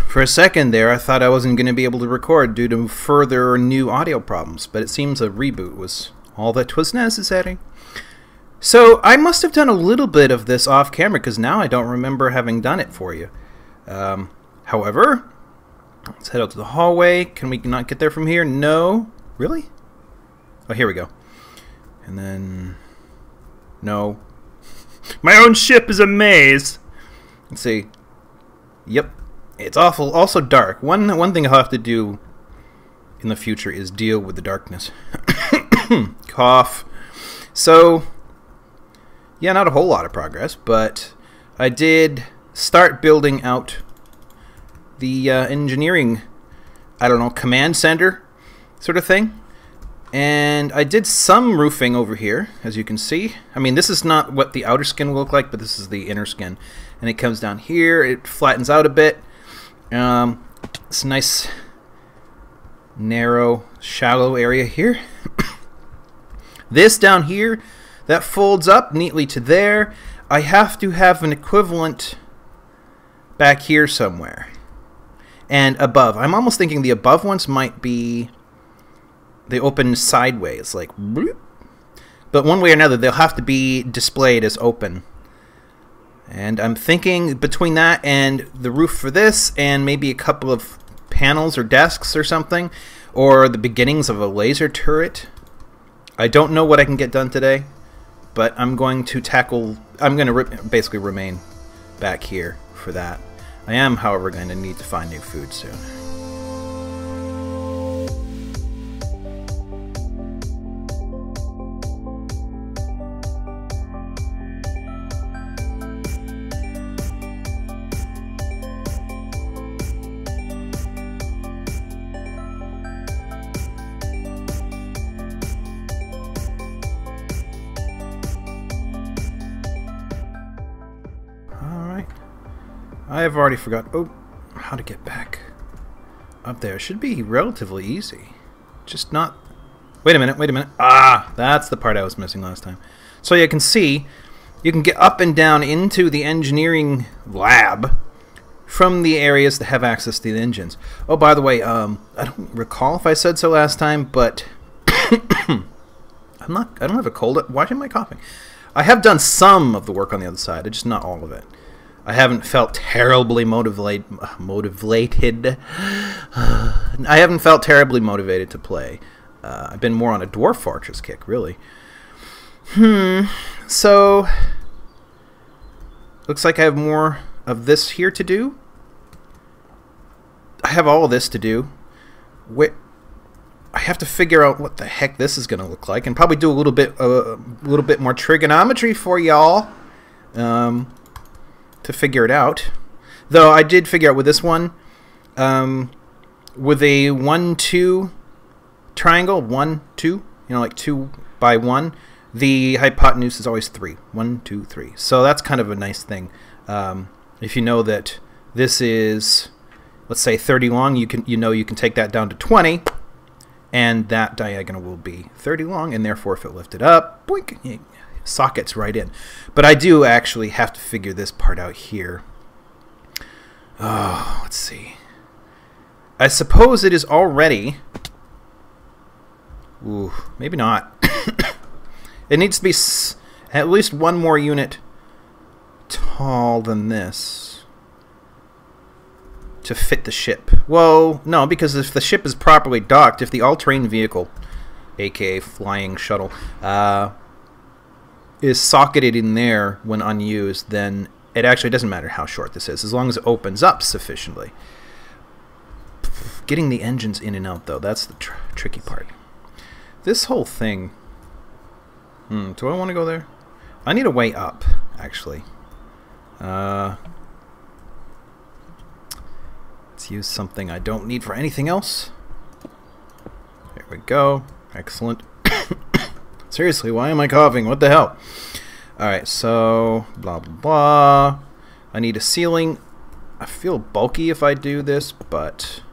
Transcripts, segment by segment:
For a second there, I thought I wasn't going to be able to record due to further new audio problems, but it seems a reboot was all that was necessary. So I must have done a little bit of this off camera because now I don't remember having done it for you. However, let's head out to the hallway. Can we not get there from here? No. Really? Oh, here we go. And then... No. My own ship is a maze! Let's see. Yep. It's awful. Also dark. One thing I'll have to do in the future is deal with the darkness. Cough. So, yeah, not a whole lot of progress, but I did start building out the engineering, I don't know, command center sort of thing. And I did some roofing over here, as you can see. I mean, this is not what the outer skin will look like, but this is the inner skin. And it comes down here, it flattens out a bit. It's a nice, narrow, shallow area here. This down here, that folds up neatly to there. I have to have an equivalent back here somewhere. And above. I'm almost thinking the above ones might be... They open sideways, like... Bloop. But one way or another, they'll have to be displayed as open. And I'm thinking between that and the roof for this, and maybe a couple of panels or desks or something, or the beginnings of a laser turret. I don't know what I can get done today, but I'm going to tackle... I'm going to basically remain back here for that. I am, however, going to need to find new food soon. I have already forgot how to get back up there. It should be relatively easy. Just not... Wait a minute. Ah, that's the part I was missing last time. So you can see, you can get up and down into the engineering lab from the areas that have access to the engines. Oh, by the way, I don't recall if I said so last time, but I don't have a cold. Why am I coughing? I have done some of the work on the other side, just not all of it. I haven't felt terribly motivated. I haven't felt terribly motivated to play. I've been more on a Dwarf Fortress kick, really. So, looks like I have more of this here to do. I have all of this to do. I have to figure out what the heck this is going to look like, and probably do a little bit more trigonometry for y'all. To figure it out. Though I did figure out with this one, with a 1-2 triangle, 1-2, you know, like 2 by 1, the hypotenuse is always 3. 1, 2, 3. So that's kind of a nice thing. If you know that this is, let's say, 30 long, you can take that down to 20, and that diagonal will be 30 long, and therefore if it lifted up, boink, sockets right in. But I do actually have to figure this part out here. Oh, let's see. I suppose it is already... Ooh, maybe not. It needs to be at least one more unit tall than this to fit the ship. Well, no, because if the ship is properly docked, if the all-terrain vehicle, aka flying shuttle, is socketed in there when unused, then it actually doesn't matter how short this is, as long as it opens up sufficiently. Getting the engines in and out, though, that's the tricky part. This whole thing... do I want to go there? I need a way up, actually. Let's use something I don't need for anything else. There we go. Excellent. Seriously, why am I coughing? What the hell? Alright, so... Blah, blah, blah. I need a ceiling. I feel bulky if I do this, but...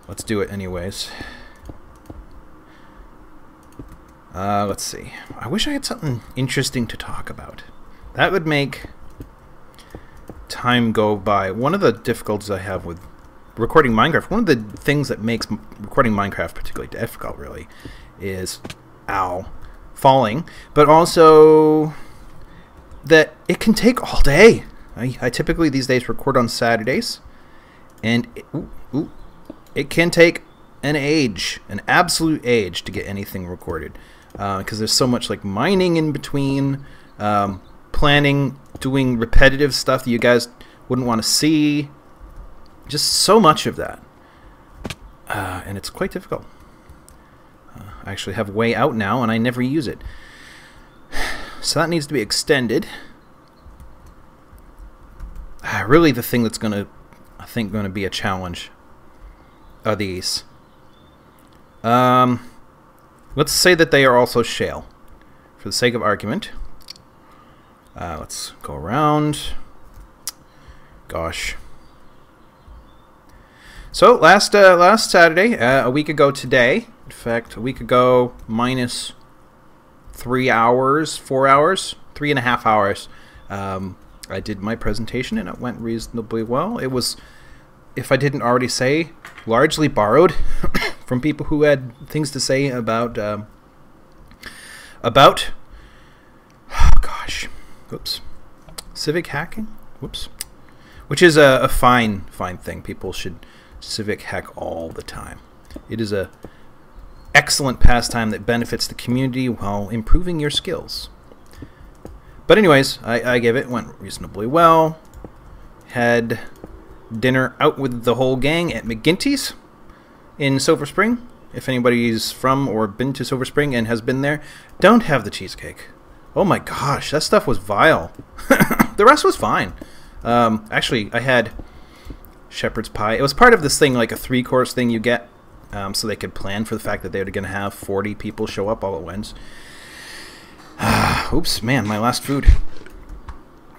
Let's do it anyways. Let's see. I wish I had something interesting to talk about. That would make time go by, one of the difficulties I have with recording Minecraft, one of the things that makes recording Minecraft particularly difficult, really, is falling, but also that it can take all day. I typically these days record on Saturdays, and it can take an absolute age to get anything recorded, because there's so much like mining in between, planning, doing repetitive stuff that you guys wouldn't want to see, just so much of that, and it's quite difficult. I actually have Way Out now, and I never use it, so that needs to be extended. Really, the thing that's I think going to be a challenge are these. Let's say that they are also shale, for the sake of argument. Let's go around. Gosh. So last Saturday, a week ago today, in fact, a week ago minus 3 hours, 4 hours, 3.5 hours, I did my presentation, and it went reasonably well. It was, if I didn't already say, largely borrowed from people who had things to say about civic hacking, which is a fine thing. People should civic hack all the time. It is a excellent pastime that benefits the community while improving your skills. But anyways, I gave it. Went reasonably well. Had dinner out with the whole gang at McGinty's in Silver Spring. If anybody's from or been to Silver Spring and has been there, don't have the cheesecake. Oh my gosh, that stuff was vile. The rest was fine. Actually, I had shepherd's pie. It was part of this thing, like a 3-course thing you get, so they could plan for the fact that they were going to have 40 people show up all at once. Oops, man, my last food.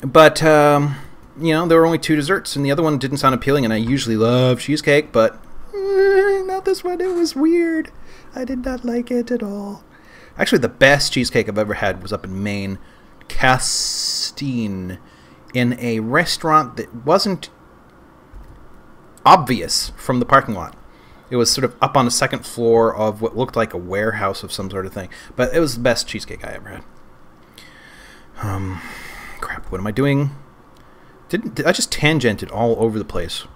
But, you know, there were only 2 desserts, and the other one didn't sound appealing, and I usually love cheesecake, but not this one. It was weird. I did not like it at all. Actually, the best cheesecake I've ever had was up in Maine, Castine, in a restaurant that wasn't obvious from the parking lot. It was sort of up on the 2nd floor of what looked like a warehouse of some sort of thing. But it was the best cheesecake I ever had. Crap, what am I doing? I just tangented all over the place.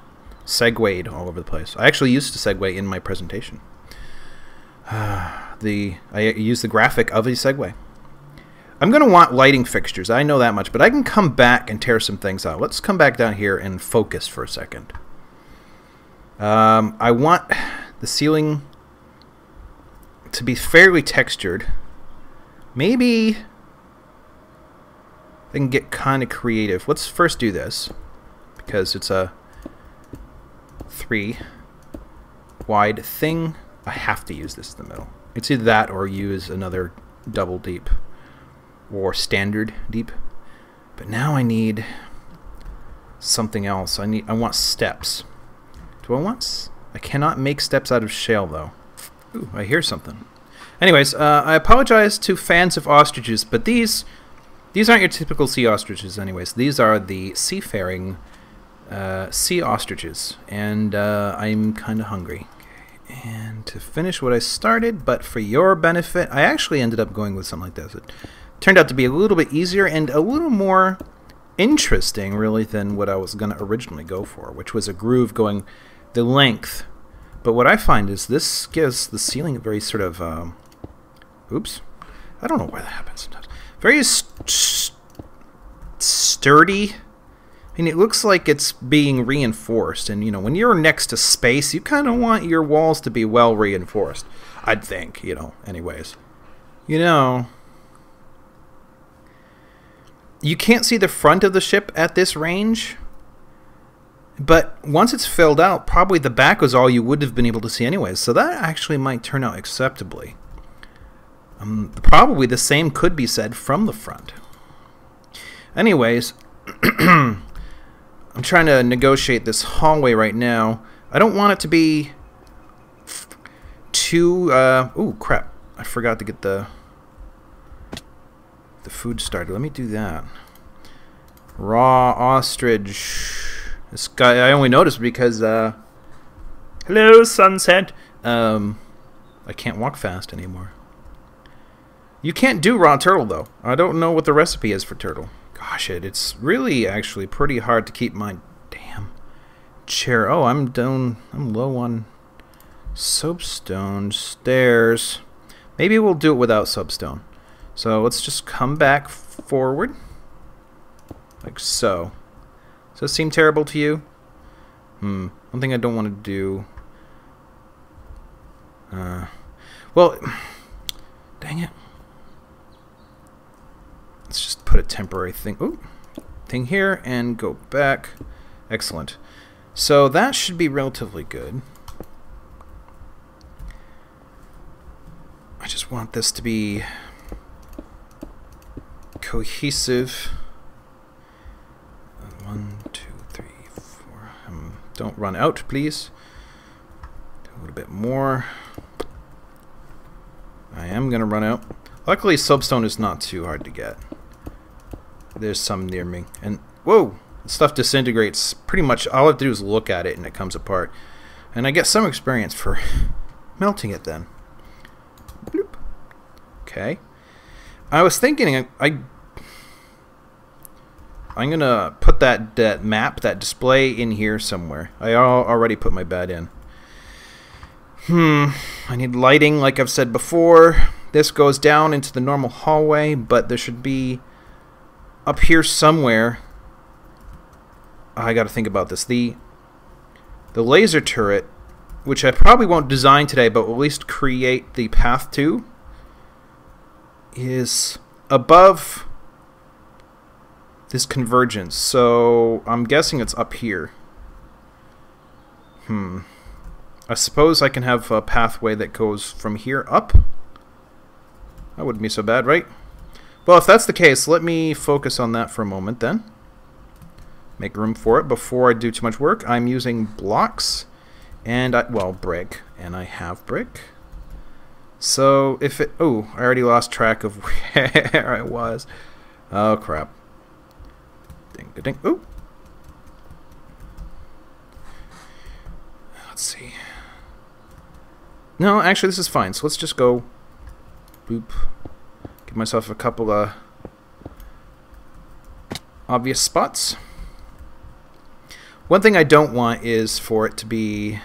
Segued all over the place. I actually used to segue in my presentation. I used the graphic of a segue. I'm going to want lighting fixtures. I know that much. But I can come back and tear some things out. Let's come back down here and focus for a second. I want the ceiling to be fairly textured. Maybe I can get kind of creative. Let's first do this, because it's a 3 wide thing. I have to use this in the middle. It's either that or use another double deep or standard deep. But now I need something else. I want steps. Do I want... I cannot make steps out of shale, though. Ooh, I hear something. Anyways, I apologize to fans of ostriches, but these aren't your typical sea ostriches anyways. These are the seafaring sea ostriches, and I'm kind of hungry. Okay. And to finish what I started, but for your benefit, I actually ended up going with something like this. It turned out to be a little bit easier and a little more interesting, really, than what I was going to originally go for, which was a groove going the length. But what I find is this gives the ceiling a very sort of oops, I don't know why that happens sometimes. Very sturdy. I mean, it looks like it's being reinforced, and you know, when you're next to space, you kind of want your walls to be well reinforced, I'd think, you know. Anyways, you know, you can't see the front of the ship at this range. But once it's filled out, probably the back was all you would have been able to see anyways. So that actually might turn out acceptably. Probably the same could be said from the front. Anyways, I'm trying to negotiate this hallway right now. I don't want it to be too... ooh, crap. I forgot to get the food started. Let me do that. Raw ostrich. This guy I only noticed because hello sunset. I can't walk fast anymore. You can't do raw turtle though. I don't know what the recipe is for turtle. Gosh, it's really actually pretty hard to keep my damn chair. Oh, I'm down. I'm low on soapstone stairs. Maybe we'll do it without soapstone. So let's just come back forward. Like so. Does that seem terrible to you? One thing I don't want to do. Well, dang it. Let's just put a temporary thing here and go back. Excellent. So that should be relatively good. I just want this to be cohesive. 1, 2, 3, 4. Don't run out, please. Do a little bit more. I am going to run out. Luckily, soapstone is not too hard to get. There's some near me. And, whoa! Stuff disintegrates. Pretty much all I have to do is look at it and it comes apart. And I get some experience for melting it then. Bloop. Okay. I was thinking I'm going to put that map, that display in here somewhere. I already put my bed in. I need lighting, like I've said before. This goes down into the normal hallway, but there should be up here somewhere. I got to think about this. The laser turret, which I probably won't design today, but will at least create the path to, is above this convergence. So I'm guessing it's up here. I suppose I can have a pathway that goes from here up. That wouldn't be so bad, right? Well, if that's the case, let me focus on that for a moment then. Make room for it before I do too much work. I'm using blocks and, well, brick. And I have brick. So if it... Oh, I already lost track of where I was. Oh, crap. Ding, ding, ding. Ooh. Let's see. No, actually, this is fine. So let's just go... Boop. Give myself a couple of obvious spots. One thing I don't want is for it to be...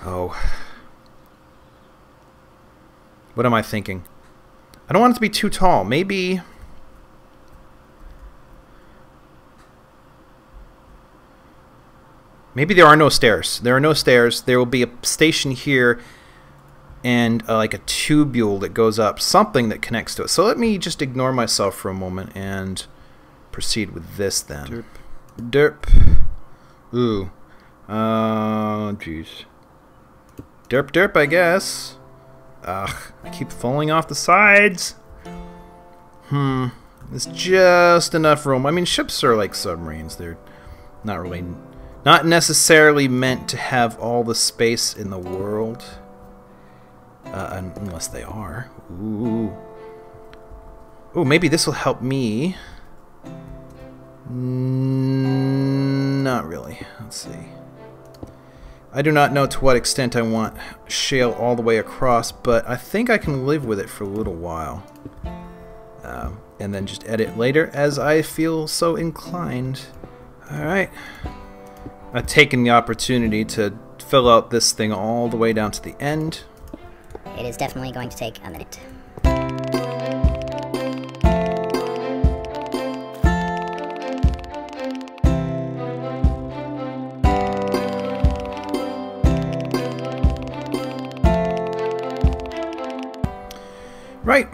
Oh. What am I thinking? I don't want it to be too tall. Maybe... Maybe there are no stairs. There are no stairs. There will be a station here and like a tubule that goes up. Something that connects to it. So let me just ignore myself for a moment and proceed with this then. Derp. Derp. Ooh. Jeez. Derp derp, I guess. Ugh. I keep falling off the sides. There's just enough room. I mean, ships are like submarines. They're not really... Not necessarily meant to have all the space in the world. Unless they are. Ooh. Ooh, maybe this will help me. Not really. Let's see. I do not know to what extent I want shale all the way across, but I think I can live with it for a little while. And then just edit later as I feel so inclined. Alright. I've taken the opportunity to fill out this thing all the way down to the end. It is definitely going to take a minute. Right.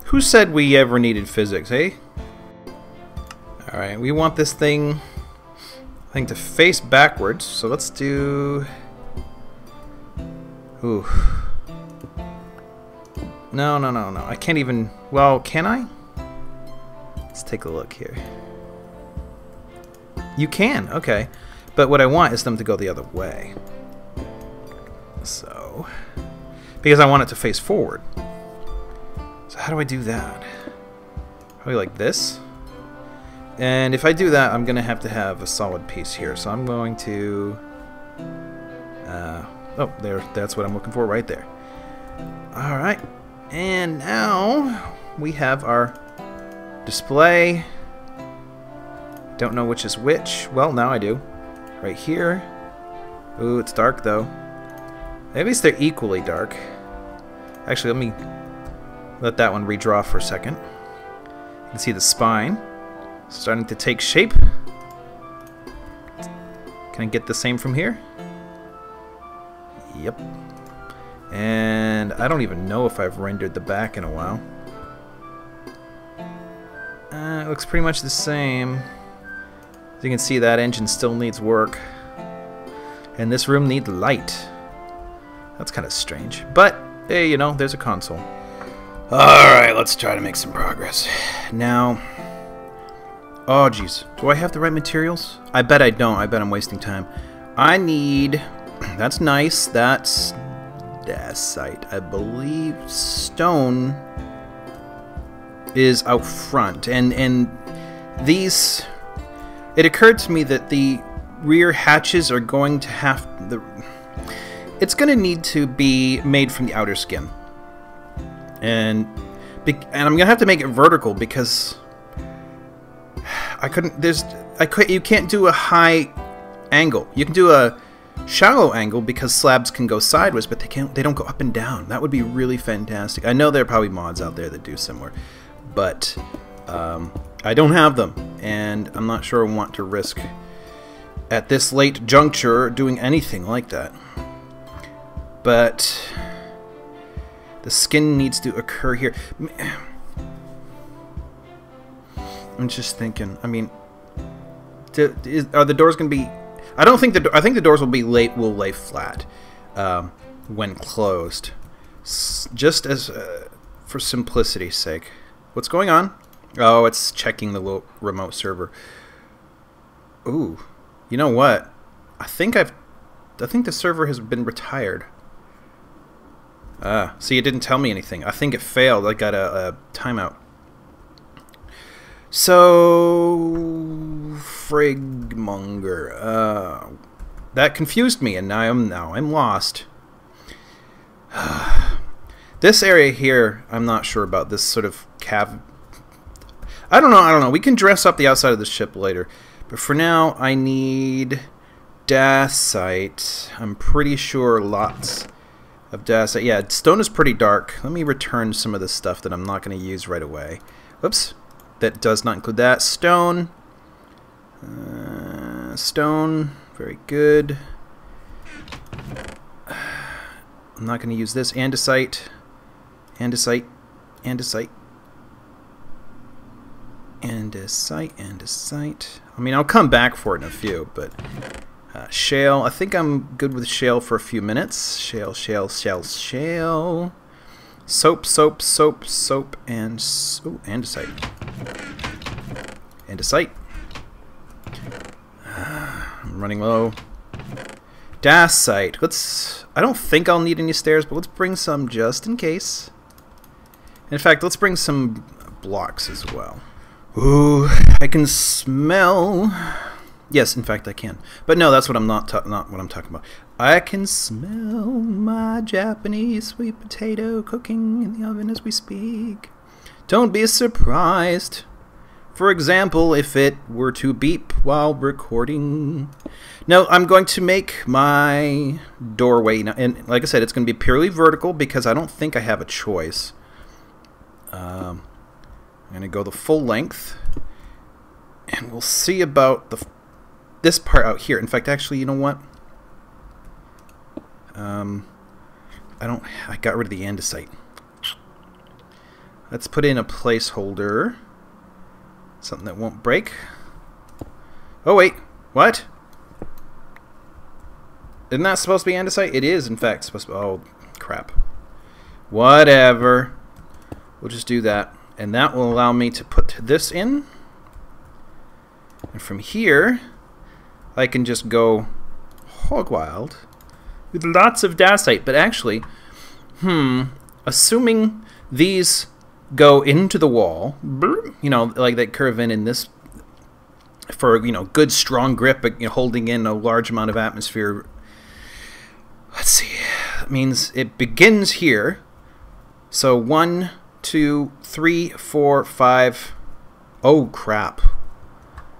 Who said we ever needed physics, eh? Alright, we want this thing... to face backwards, so let's do... Ooh. No, I can't even... Well, can I? Let's take a look here. You can, okay. But what I want is them to go the other way. So... Because I want it to face forward. So how do I do that? Probably like this? And if I do that, I'm going to have a solid piece here. So I'm going to... oh, there. That's what I'm looking for right there. Alright. And now we have our display. Don't know which is which. Well, now I do. Right here. Ooh, it's dark though. At least they're equally dark. Actually, let me let that one redraw for a second. You can see the spine starting to take shape. Can I get the same from here? Yep. And I don't even know if I've rendered the back in a while. It looks pretty much the same. As you can see, that engine still needs work. And this room needs light. That's kind of strange. But, hey, you know, there's a console. Alright, let's try to make some progress. Now... Oh, jeez. Do I have the right materials? I bet I don't. I bet I'm wasting time. I need... That's nice. That's dacite. I believe stone is out front. And these... It occurred to me that the rear hatches are going to have... It's going to need to be made from the outer skin. And I'm going to have to make it vertical because... you can't do a high angle. You can do a shallow angle because slabs can go sideways, but they don't go up and down. That would be really fantastic. I know there are probably mods out there that do similar, but I don't have them, and I'm not sure I want to risk at this late juncture doing anything like that. But the skin needs to occur here. I'm just thinking. I mean, are the doors going to be? I don't think I think the doors will lay flat when closed, just as for simplicity's sake. What's going on? Oh, it's checking the little remote server. Ooh, you know what? I think the server has been retired. See, it didn't tell me anything. I think it failed. I got a timeout. So, Frigmonger. That confused me, and now I'm lost. This area here, I'm not sure about. This sort of cave. I don't know. We can dress up the outside of the ship later, but for now, I need dacite. I'm pretty sure lots of dacite. Yeah, stone is pretty dark. Let me return some of the stuff that I'm not going to use right away. Whoops. That does not include that. Stone. Stone. Very good. I'm not going to use this. Andesite. Andesite. Andesite. Andesite. Andesite. I mean, I'll come back for it in a few, but... shale. I think I'm good with shale for a few minutes. Shale, shale, shale, shale. Soap, soap, soap, soap, and... Ooh, andesite. Andesite. I'm running low. Dacite. I don't think I'll need any stairs, but let's bring some just in case. In fact, let's bring some blocks as well. Ooh, I can smell... Yes, in fact I can. But no, that's what I'm not what I'm talking about. I can smell my Japanese sweet potato cooking in the oven as we speak. Don't be surprised. For example, if it were to beep while recording. No, I'm going to make my doorway now, and like I said, it's going to be purely vertical because I don't think I have a choice. I'm going to go the full length, and we'll see about this part out here. In fact, actually, you know what? I got rid of the andesite. Let's put in a placeholder. Something that won't break. Oh wait, what? Isn't that supposed to be andesite? It is, in fact, supposed to be. Oh, crap. Whatever. We'll just do that. And that will allow me to put this in. And from here, I can just go hog wild with lots of dacite. But actually, assuming these go into the wall, you know, like they curve in this for, you know, good strong grip, you know, holding in a large amount of atmosphere. Let's see. That means it begins here. So 1, 2, 3, 4, 5. Oh crap.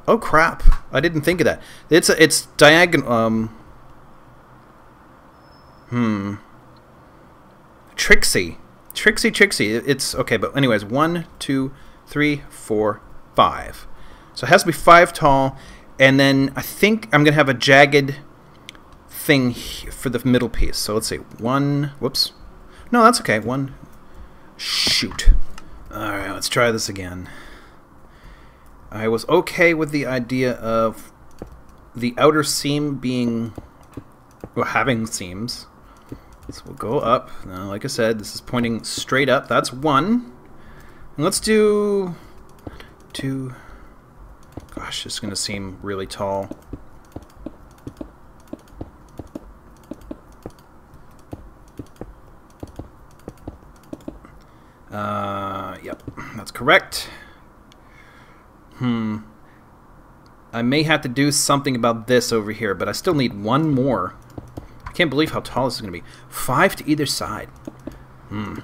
Oh crap. I didn't think of that. It's diagonal. Trixie. It's okay, but anyways, 1, 2, 3, 4, 5. So it has to be 5 tall, and then I think I'm gonna have a jagged thing for the middle piece. So let's see. 1. Whoops. No, that's okay. 1. Shoot. All right, let's try this again. I was okay with the idea of the outer seam being, well, having seams. So we'll go up. Now, like I said, this is pointing straight up. That's 1. And let's do 2. Gosh, this is going to seem really tall. Yep, that's correct. I may have to do something about this over here, but I still need 1 more. I can't believe how tall this is going to be. 5 to either side. Come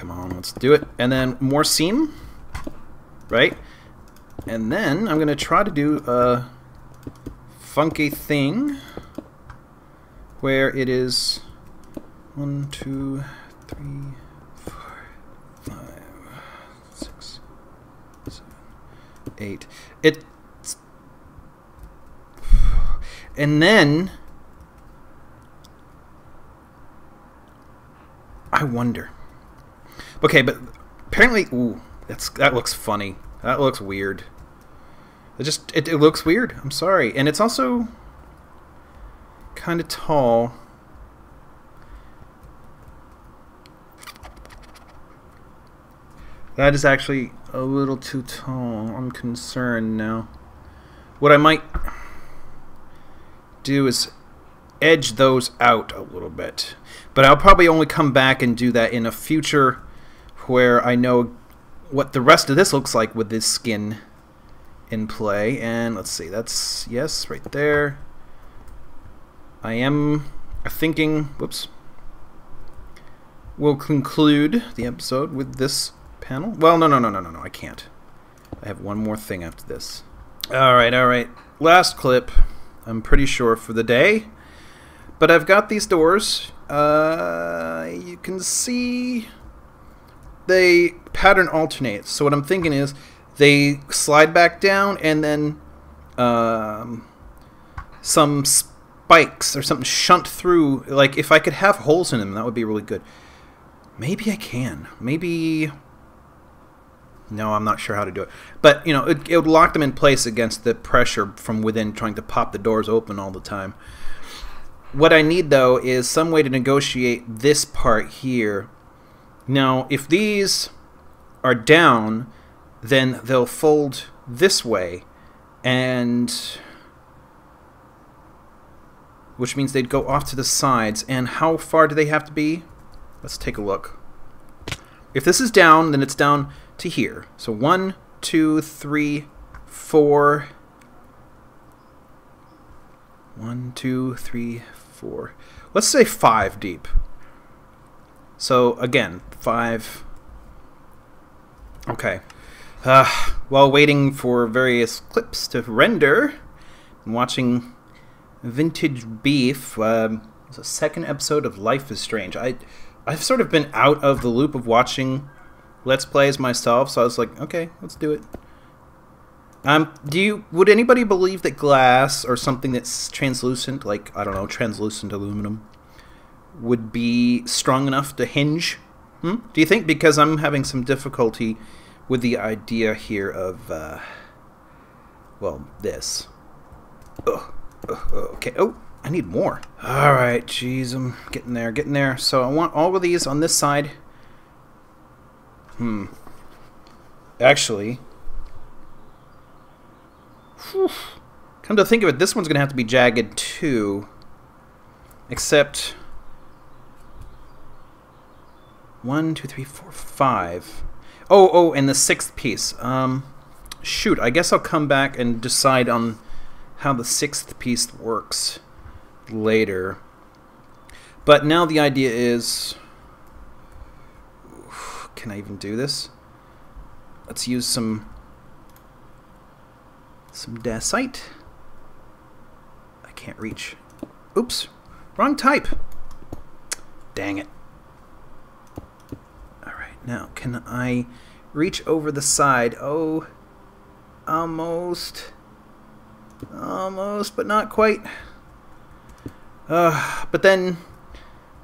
on, let's do it. And then more seam, right? And then I'm going to try to do a funky thing where it is 1, 2, 3, 4, 5, 6, 7, 8. It's, and then I wonder. Okay, but apparently, ooh, that looks funny. That looks weird. It looks weird. I'm sorry, and it's also kind of tall. That is actually a little too tall. I'm concerned now. What I might do is edge those out a little bit. But I'll probably only come back and do that in a future where I know what the rest of this looks like with this skin in play. And let's see, that's, yes, right there. I am thinking, whoops. We'll conclude the episode with this panel. Well, no, I can't. I have one more thing after this. All right. Last clip, I'm pretty sure, for the day. But I've got these doors. You can see they pattern alternates. So what I'm thinking is they slide back down and then some spikes or something shunt through. Like if I could have holes in them, that would be really good. Maybe I can. Maybe... No, I'm not sure how to do it. But, you know, it would lock them in place against the pressure from within trying to pop the doors open all the time. What I need, though, is some way to negotiate this part here. Now, if these are down, then they'll fold this way, and which means they'd go off to the sides. And how far do they have to be? Let's take a look. If this is down, then it's down to here. So 1, 2, 3, 4. 1, 2, 3, 4. Let's say 5 deep. So again, 5. Okay. While waiting for various clips to render and watching Vintage Beef, it's a second episode of Life is Strange. I've sort of been out of the loop of watching Let's Plays myself, so I was like, okay, let's do it. Would anybody believe that glass or something that's translucent, like, I don't know, translucent aluminum, would be strong enough to hinge? Do you think? Because I'm having some difficulty with the idea here of, well, this. Okay, oh, I need more. Alright, jeez, I'm getting there. So I want all of these on this side. Actually, come to think of it, this one's going to have to be jagged too. Except 1, 2, 3, 4, 5. Oh, and the 6th piece. shoot, I guess I'll come back and decide on how the 6th piece works later. But now the idea is, can I even do this? Let's use some dacite. I can't reach. Oops, wrong type. Dang it. Alright, now can I reach over the side? Oh, almost, but not quite. But then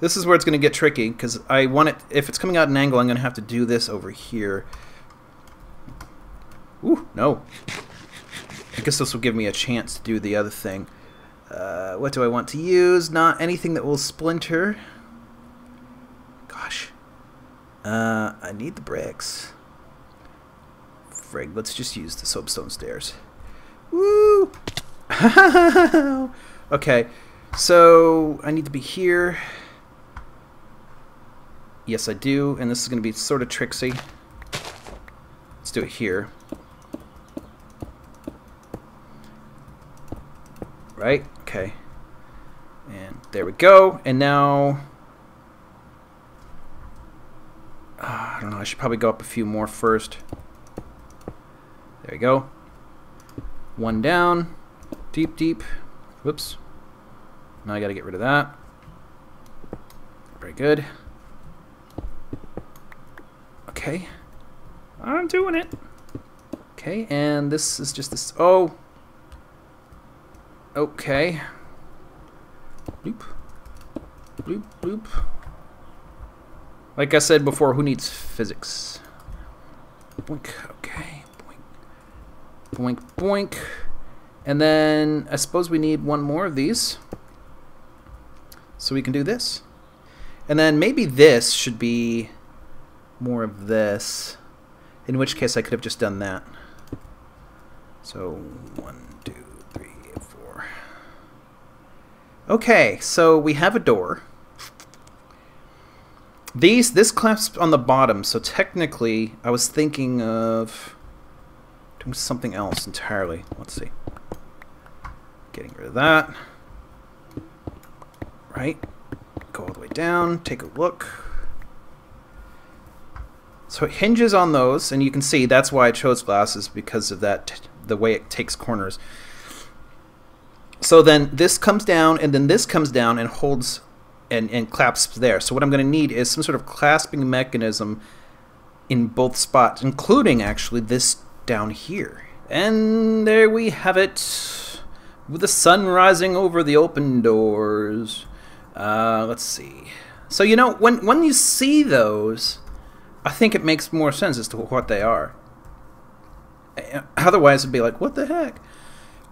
this is where it's going to get tricky, because I want it, if it's coming out at an angle, I'm going to have to do this over here. Ooh, no. I guess this will give me a chance to do the other thing. What do I want to use? Not anything that will splinter. Gosh. I need the bricks. Frig, let's just use the soapstone stairs. Woo! Okay, so I need to be here. Yes, I do, and this is going to be sort of tricksy. Let's do it here. Right? Okay. And there we go. And now, I don't know, I should probably go up a few more first. There we go. One down. Deep, deep. Whoops. Now I got to get rid of that. Very good. Okay. I'm doing it. Okay, and this is just this. Oh. Okay. Bloop. Bloop, bloop. Like I said before, who needs physics? Boink. Okay. Boink. Boink, boink. And then I suppose we need one more of these. So we can do this. And then maybe this should be more of this. In which case I could have just done that. So 1, 2, 3, 4. Okay, so we have a door. This clasps on the bottom, so technically I was thinking of doing something else entirely. Let's see. Getting rid of that. Right. Go all the way down, take a look. So it hinges on those, and you can see that's why I chose glasses, because of that, the way it takes corners. So then this comes down, and then this comes down and holds and clasps there. So what I'm going to need is some sort of clasping mechanism in both spots, including actually this down here. And there we have it, with the sun rising over the open doors. Let's see. So, you know, when you see those, I think it makes more sense as to what they are. Otherwise, it'd be like, what the heck?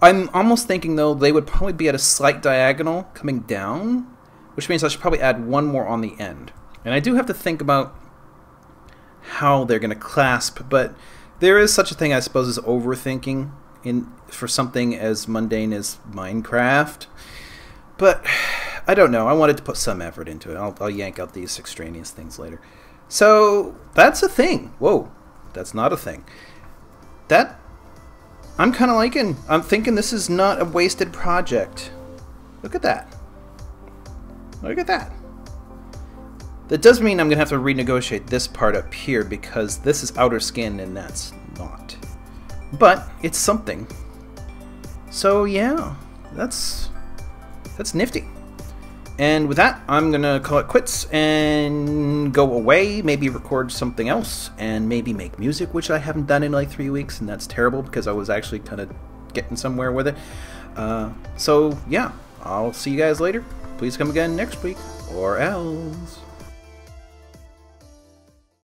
I'm almost thinking, though, they would probably be at a slight diagonal coming down, which means I should probably add one more on the end. And I do have to think about how they're going to clasp, but there is such a thing, I suppose, as overthinking for something as mundane as Minecraft. But I don't know. I wanted to put some effort into it. I'll yank out these extraneous things later. So that's a thing. Whoa, that's not a thing. That I'm kind of liking. I'm thinking this is not a wasted project. Look at that. Look at that. That does mean I'm going to have to renegotiate this part up here, because this is outer skin and that's not. But it's something. So yeah, that's nifty. And with that, I'm going to call it quits and go away, maybe record something else, and maybe make music, which I haven't done in like 3 weeks, and that's terrible because I was actually kind of getting somewhere with it. So yeah, I'll see you guys later. Please come again next week, or else.